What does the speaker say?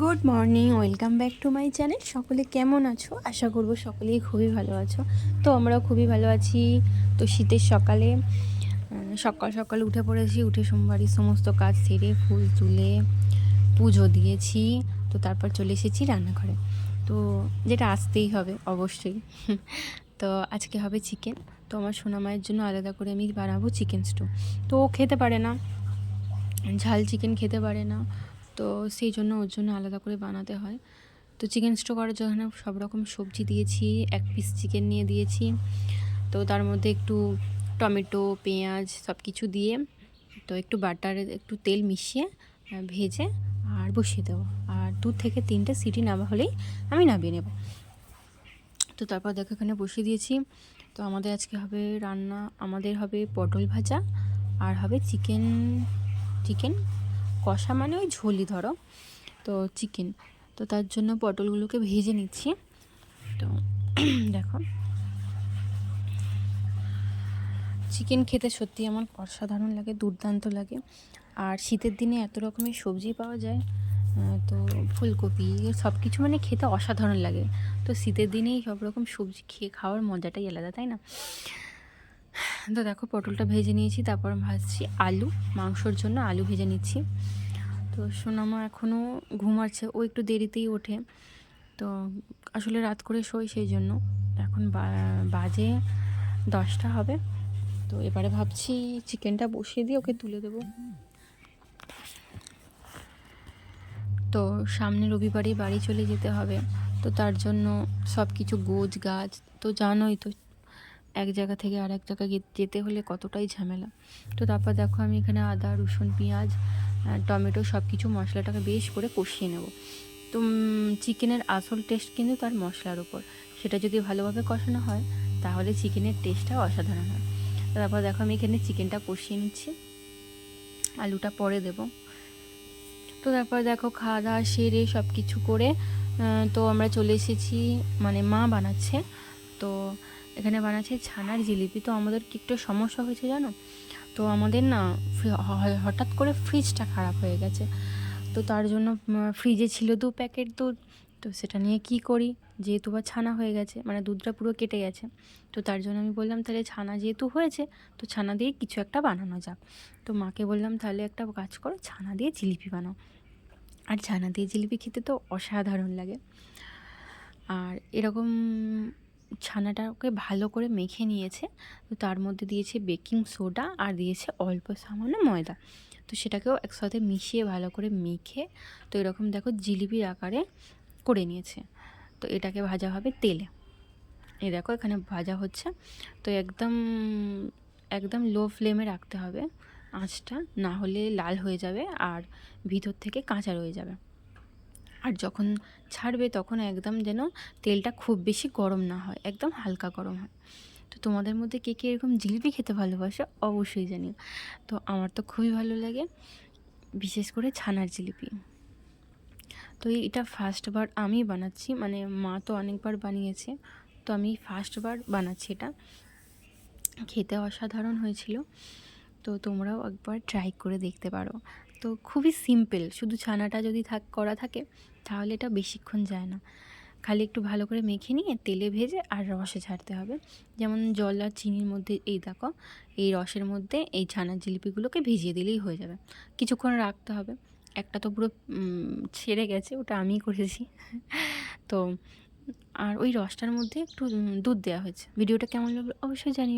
Good morning, welcome back to my channel. সকলে কেমন আছো? আশা করব সকলেই খুবই ভালো আছো। তো আমরাও খুবই ভালো আছি। তো শীতের সকালে সকাল সকাল উঠে পড়েছি। উঠে সোমবারের সমস্ত কাজ সেরে ফুল তুলে পুজো দিয়েছি। তো তারপর চলে এসেছি রান্নাঘরে। তো যেটা আসতেই হবে অবশ্যই। তো আজকে হবে চিকেন। তো আমার সোনামায়ের জন্য আলাদা করে আমি বানাবো চিকেন স্টু। তো ও খেতে পারে না, ঝাল চিকেন খেতে পারে না। তো সেই জন্য ওর জন্য আলাদা করে বানাতে হয়। তো চিকেন স্টো করার জন্য সব রকম সবজি দিয়েছি, এক পিস চিকেন নিয়ে দিয়েছি। তো তার মধ্যে একটু টমেটো, পেঁয়াজ সব কিছু দিয়ে, তো একটু বাটারে একটু তেল মিশিয়ে ভেজে আর বসিয়ে দেবো। আর 2 থেকে 3টে সিটি নেওয়া হলেই আমি নামিয়ে নেব। তো তারপর দেখো এখানে বসিয়ে দিয়েছি। তো আমাদের আজকে হবে রান্না, আমাদের হবে পটল ভাজা আর হবে চিকেন চিকেন কষা, মানে ওই ঝোলই ধরো। তো চিকেন, তো তার জন্য পটলগুলোকে ভেজে নিচ্ছি। তো দেখো, চিকেন খেতে সত্যি আমার অসাধারণ লাগে, দুর্দান্ত লাগে। আর শীতের দিনে এত রকমের সবজি পাওয়া যায়, তো ফুলকপি সব কিছু মানে খেতে অসাধারণ লাগে। তো শীতের দিনেই সব রকম সবজি খেয়ে খাওয়ার মজাটাই আলাদা, তাই না? তো দেখো পটলটা ভেজে নিয়েছি, তারপর ভাজছি আলু, মাংসর জন্য আলু ভেজে নিচ্ছি। তো সোনামা এখনও ঘুমাচ্ছে, ও একটু দেরিতেই ওঠে। তো আসলে রাত করে শোই, সেই জন্য এখন বাজে 10টা হবে। তো এবারে ভাবছি চিকেনটা বসিয়ে দিয়ে ওকে তুলে দেবো। তো সামনে রবিবারই বাড়ি চলে যেতে হবে। তো তার জন্য সব কিছু গোছ গাছ, তো জানোই তো এক জায়গা থেকে আর এক জায়গায় যেতে হলে কতটাই ঝামেলা। তো তারপর দেখো আমি এখানে আদা, রসুন, পেঁয়াজ, টমেটো সব কিছু মশলাটাকে বেশ করে কষিয়ে নেব। তো চিকেনের আসল টেস্ট কিন্তু তার মশলার উপর, সেটা যদি ভালোভাবে কষানো হয় তাহলে চিকেনের টেস্টটাও অসাধারণ হয়। তারপর দেখো আমি এখানে চিকেনটা কষিয়ে নিচ্ছি, আলুটা পরে দেব। তো তারপর দেখো খাওয়া দাওয়া সেরে সব কিছু করে তো আমরা চলে এসেছি, মানে মা বানাচ্ছে। তো এখানে বানাচ্ছে ছানার জিলিপি। তো আমাদের কি একটু সমস্যা হয়েছে জানো, তো আমাদের না হঠাৎ করে ফ্রিজটা খারাপ হয়ে গেছে। তো তার জন্য ফ্রিজে ছিল 2 প্যাকেট দুধ। তো সেটা নিয়ে কি করি, যেহেতু বা ছানা হয়ে গেছে, মানে দুধটা পুরো কেটে গেছে। তো তার জন্য আমি বললাম তাহলে ছানা যেহেতু হয়েছে, তো ছানা দিয়ে কিছু একটা বানানো যাক। তো মাকে বললাম তাহলে একটা কাজ করো, ছানা দিয়ে জিলিপি বানাও। আর ছানা দিয়ে জিলিপি খেতে তো অসাধারণ লাগে। আর এরকম ছানাটাকে ভালো করে মেখে নিয়েছে। তো তার মধ্যে দিয়েছে বেকিং সোডা আর দিয়েছে অল্প সামান্য ময়দা। তো সেটাকেও একসাথে মিশিয়ে ভালো করে মেখে, তো এরকম দেখো জিলিপির আকারে করে নিয়েছে। তো এটাকে ভাজা হবে তেলে। এই দেখো এখানে ভাজা হচ্ছে। তো একদম একদম লো ফ্লেমে রাখতে হবে আঁচটা, না হলে লাল হয়ে যাবে আর ভিতর থেকে কাঁচা রয়ে যাবে। আর যখন ছাড়বে তখন একদম যেন তেলটা খুব বেশি গরম না হয়, একদম হালকা গরম হয়। তো তোমাদের মধ্যে কে কে এরকম জিলিপি খেতে ভালোবাসে অবশ্যই জানিও। তো আমার তো খুবই ভালো লাগে, বিশেষ করে ছানার জিলিপি। তো এটা ফার্স্টবার আমি বানাচ্ছি, মানে মা তো অনেকবার বানিয়েছে, তো আমি ফার্স্টবার বানাচ্ছি এটা। খেতে অসাধারণ হয়েছিল। তো তোমরাও একবার ট্রাই করে দেখতে পারো। তো খুবই সিম্পল, শুধু ছানাটা যদি করা থাকে তাহলে এটা বেশিক্ষণ যায় না। খালি একটু ভালো করে মেখে নিয়ে তেলে ভেজে আর রসে ছাড়তে হবে। যেমন জল আর চিনির মধ্যে, এই দেখো এই রসের মধ্যে এই ছানার জিলিপিগুলোকে ভিজিয়ে দিলেই হয়ে যাবে। কিছুক্ষণ রাখতে হবে। একটা তো পুরো ছেড়ে গেছে, ওটা আমিই করেছি। তো আর ওই রসটার মধ্যে একটু দুধ দেওয়া হয়েছে। ভিডিওটা কেমন লাগলো অবশ্যই জানিও।